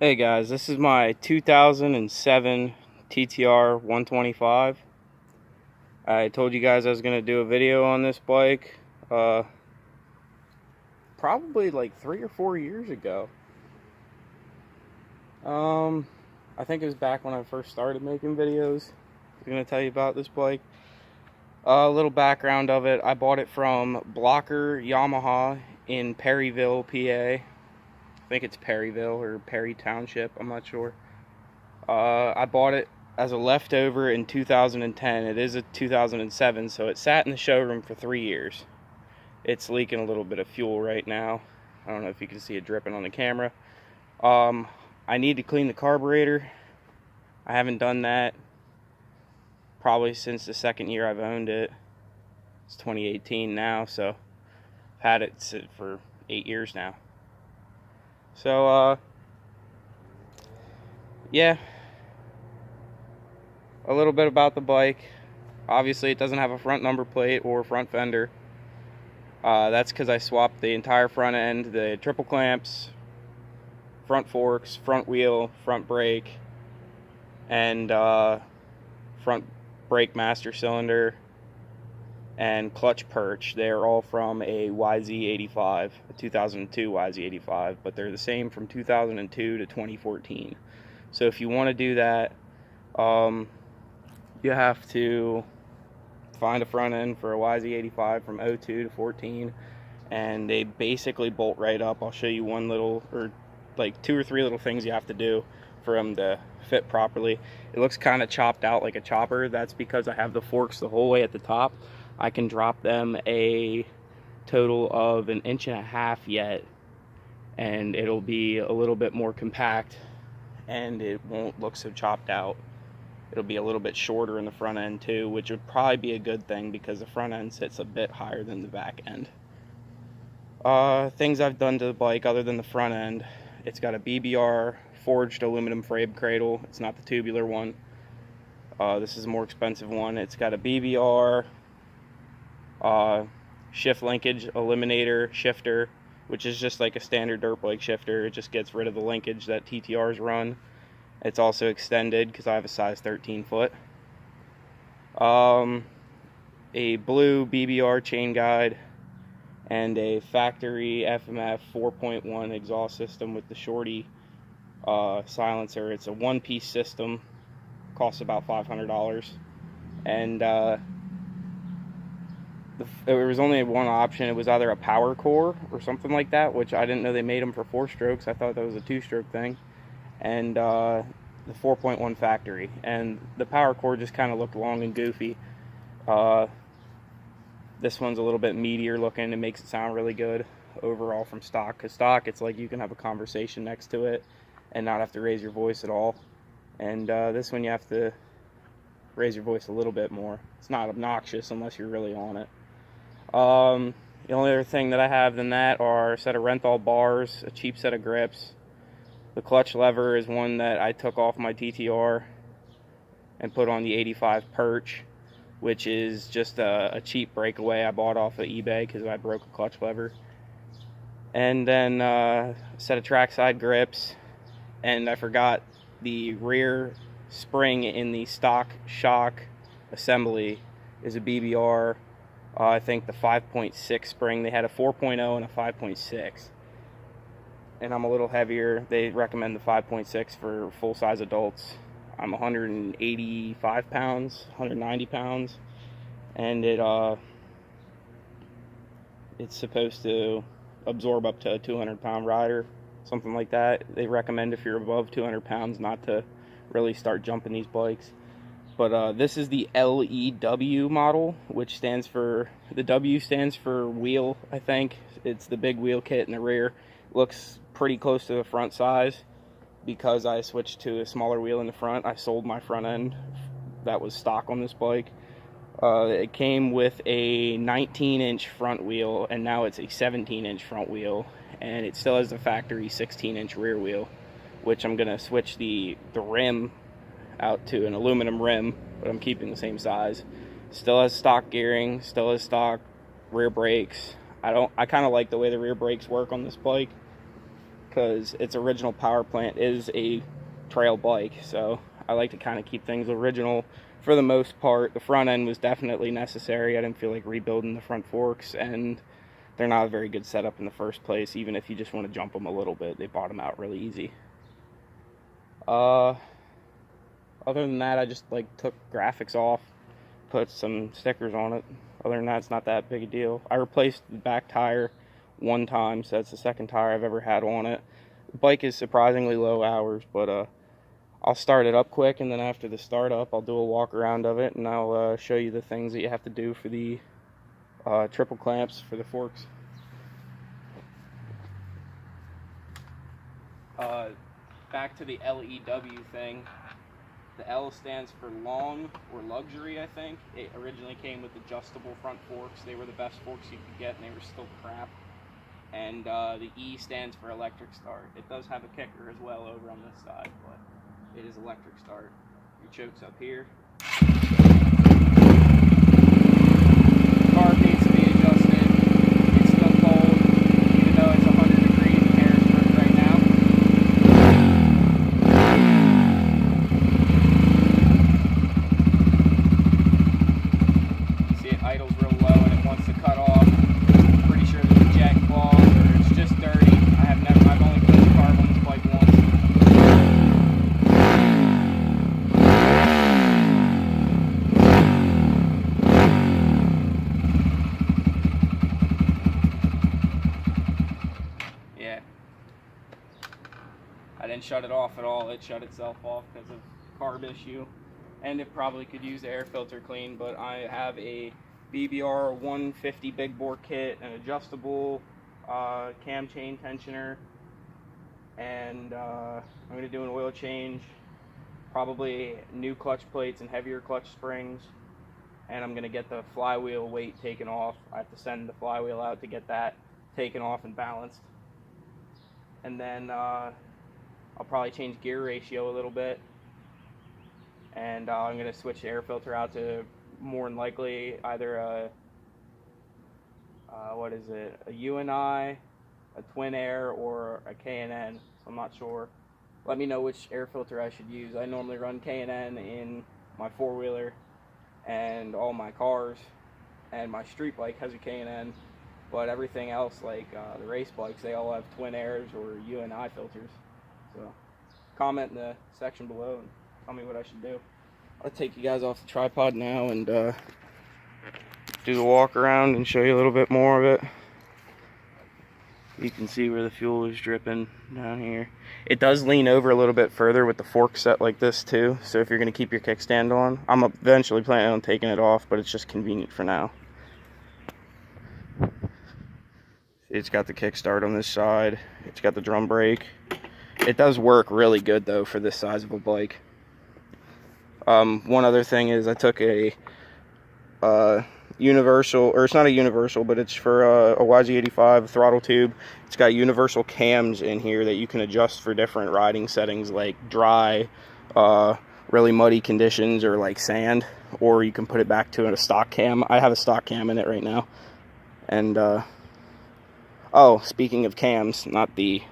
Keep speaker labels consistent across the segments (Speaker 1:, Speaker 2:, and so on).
Speaker 1: Hey guys, this is my 2007 TTR 125. I told you guys I was going to do a video on this bike probably like 3 or 4 years ago. I think it was back when I first started making videos. I'm going to tell you about this bike. A little background of it: I bought it from Blocker Yamaha in Perryville, PA. I think it's Perryville or Perry Township, I'm not sure. I bought it as a leftover in 2010. It is a 2007, so it sat in the showroom for 3 years. It's leaking a little bit of fuel right now. I don't know if you can see it dripping on the camera. I need to clean the carburetor. I haven't done that probably since the second year I've owned it. It's 2018 now, so I've had it sit for 8 years now. So, yeah. A little bit about the bike. Obviously it doesn't have a front number plate or front fender. That's because I swapped the entire front end, the triple clamps, front forks, front wheel, front brake, and front brake master cylinder and clutch perch. They're all from a YZ85, a 2002 YZ85, but they're the same from 2002 to 2014. So if you want to do that, you have to find a front end for a YZ85 from 02 to 14, and they basically bolt right up. I'll show you one little, or like 2 or 3 little things you have to do for them to fit properly. It looks kind of chopped out like a chopper. That's because I have the forks the whole way at the top. I can drop them a total of 1.5 inches yet, and it'll be a little bit more compact, and it won't look so chopped out. It'll be a little bit shorter in the front end too, which would probably be a good thing because the front end sits a bit higher than the back end. Things I've done to the bike other than the front end: it's got a BBR forged aluminum frame cradle. It's not the tubular one. This is a more expensive one. It's got a BBR shift linkage eliminator shifter, which is just like a standard dirt bike shifter. It just gets rid of the linkage that TTRs run. It's also extended because I have a size 13 foot. A blue BBR chain guide and a factory FMF 4.1 exhaust system with the Shorty silencer. It's a one-piece system, costs about $500, and there was only one option. It was either a power core or something like that, which I didn't know they made them for 4 strokes. I thought that was a 2-stroke thing. And the 4.1 factory, and the power core just kind of looked long and goofy. This one's a little bit meatier looking. It makes it sound really good overall from stock, because stock, it's like you can have a conversation next to it and not have to raise your voice at all, and this one you have to raise your voice a little bit more. It's not obnoxious unless you're really on it. The only other thing that I have than that are a set of Renthal bars, a cheap set of grips. The clutch lever is one that I took off my TTR and put on the 85 Perch, which is just a cheap breakaway I bought off of eBay because I broke a clutch lever. And then a set of trackside grips, and I forgot the rear spring in the stock shock assembly is a BBR. I think the 5.6 spring. They had a 4.0 and a 5.6. And I'm a little heavier. They recommend the 5.6 for full-size adults. I'm 185 pounds, 190 pounds, and it's supposed to absorb up to a 200-pound rider, something like that. They recommend if you're above 200 pounds not to really start jumping these bikes. But this is the LEW model, which stands for, the W stands for wheel, I think. It's the big wheel kit in the rear. Looks pretty close to the front size because I switched to a smaller wheel in the front. I sold my front end that was stock on this bike. It came with a 19-inch front wheel, and now it's a 17-inch front wheel, and it still has the factory 16-inch rear wheel, which I'm gonna switch the rim out to an aluminum rim, but I'm keeping the same size. Still has stock gearing, still has stock rear brakes. I kind of like the way the rear brakes work on this bike, because its original power plant is a trail bike, so I like to kind of keep things original for the most part. The front end was definitely necessary. I didn't feel like rebuilding the front forks, and they're not a very good setup in the first place. Even if you just want to jump them a little bit, they bottom out really easy. Other than that, I just like took graphics off, put some stickers on it. Other than that, it's not that big a deal. I replaced the back tire one time, so that's the second tire I've ever had on it. The bike is surprisingly low hours, but I'll start it up quick, and then after the startup, I'll do a walk around of it, and I'll show you the things that you have to do for the triple clamps for the forks. Back to the LEW thing. The L stands for long or luxury, I think. It originally came with adjustable front forks. They were the best forks you could get, and they were still crap. And the E stands for electric start. It does have a kicker as well over on this side, but it is electric start. Your choke's up here. Carb needs to be adjusted. It's still cold, even though it's 100 degrees in Harrisburg right now. See, it idles real low and it wants to cut off. Pretty sure there's a jack claw, or it's just dirty. I've only put the carb on this bike once. Yeah. I didn't shut it off at all. It shut itself off because of carb issue. And it probably could use the air filter clean, but I have a BBR 150 big bore kit, an adjustable cam chain tensioner, and I'm going to do an oil change, probably new clutch plates and heavier clutch springs, and I'm going to get the flywheel weight taken off. I have to send the flywheel out to get that taken off and balanced. And then I'll probably change gear ratio a little bit, and I'm going to switch the air filter out to more than likely either a a UNI, a Twin Air, or a K&N. So I'm not sure. Let me know which air filter I should use. I normally run K&N in my four-wheeler and all my cars, and my street bike has a K&N, but everything else, like the race bikes, they all have Twin Airs or UNI filters. So comment in the section below and tell me what I should do. I'll take you guys off the tripod now and do the walk around and show you a little bit more of it. You can see where the fuel is dripping down here. It does lean over a little bit further with the fork set like this too, so if you're going to keep your kickstand on, I'm eventually planning on taking it off, but it's just convenient for now. It's got the kickstart on this side. It's got the drum brake. It does work really good though for this size of a bike. One other thing is I took a universal, or it's not a universal, but it's for a YZ85 throttle tube. It's got universal cams in here that you can adjust for different riding settings, like dry, really muddy conditions, or like sand, or you can put it back to a stock cam. I have a stock cam in it right now. And oh, speaking of cams, not the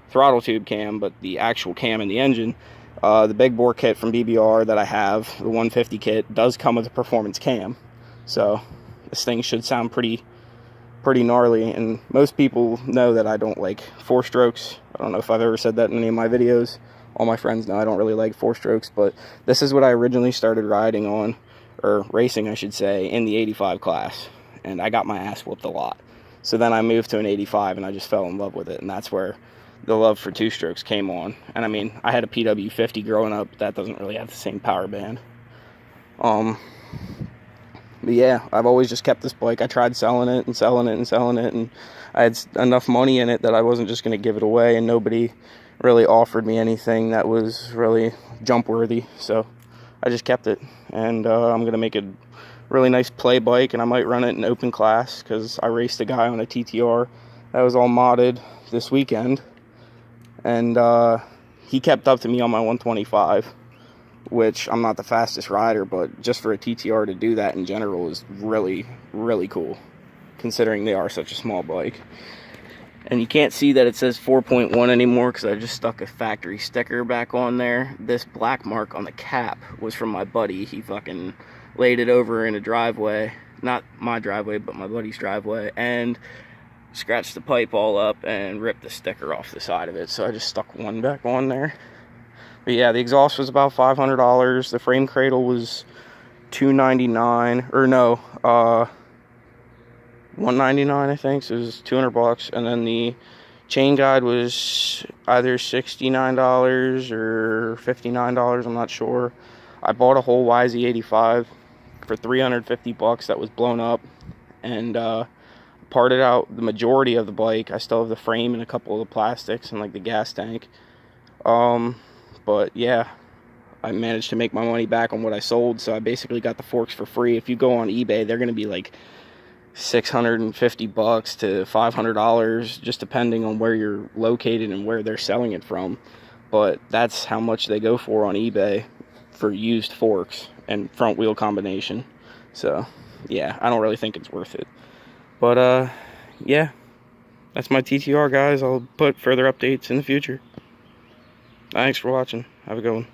Speaker 1: throttle tube cam, but the actual cam in the engine, the big bore kit from BBR that I have, the 150 kit, does come with a performance cam. So this thing should sound pretty gnarly, and most people know that I don't like four strokes. I don't know if I've ever said that in any of my videos. All my friends know I don't really like four strokes, but this is what I originally started riding on, or racing I should say, in the 85 class, and I got my ass whooped a lot. So then I moved to an 85 and I just fell in love with it, and that's where the love for two strokes came on. And I mean, I had a PW50 growing up. That doesn't really have the same power band. But yeah, I've always just kept this bike. I tried selling it and selling it and selling it, and I had enough money in it that I wasn't just going to give it away, and nobody really offered me anything that was really jump worthy. So I just kept it, and I'm going to make a really nice play bike, and I might run it in open class because I raced a guy on a TTR that was all modded this weekend, and he kept up to me on my 125, which I'm not the fastest rider, but just for a TTR to do that in general is really, really cool, considering they are such a small bike. And you can't see that it says 4.1 anymore because I just stuck a factory sticker back on there. This black mark on the cap was from my buddy. He fucking laid it over in a driveway, not my driveway, but my buddy's driveway, and scratched the pipe all up and ripped the sticker off the side of it. So I just stuck one back on there. But yeah, the exhaust was about $500. The frame cradle was $299, or no, $199 I think, so it was $200. And then the chain guide was either $69 or $59, I'm not sure. I bought a whole YZ85 for $350 that was blown up, and parted out the majority of the bike. I still have the frame and a couple of the plastics and like the gas tank. But yeah, I managed to make my money back on what I sold, so I basically got the forks for free. If you go on eBay, they're going to be like $650 to $500, just depending on where you're located and where they're selling it from. But that's how much they go for on eBay for used forks and front wheel combination. So yeah, I don't really think it's worth it. But yeah, that's my TTR, guys. I'll put further updates in the future. Thanks for watching. Have a good one.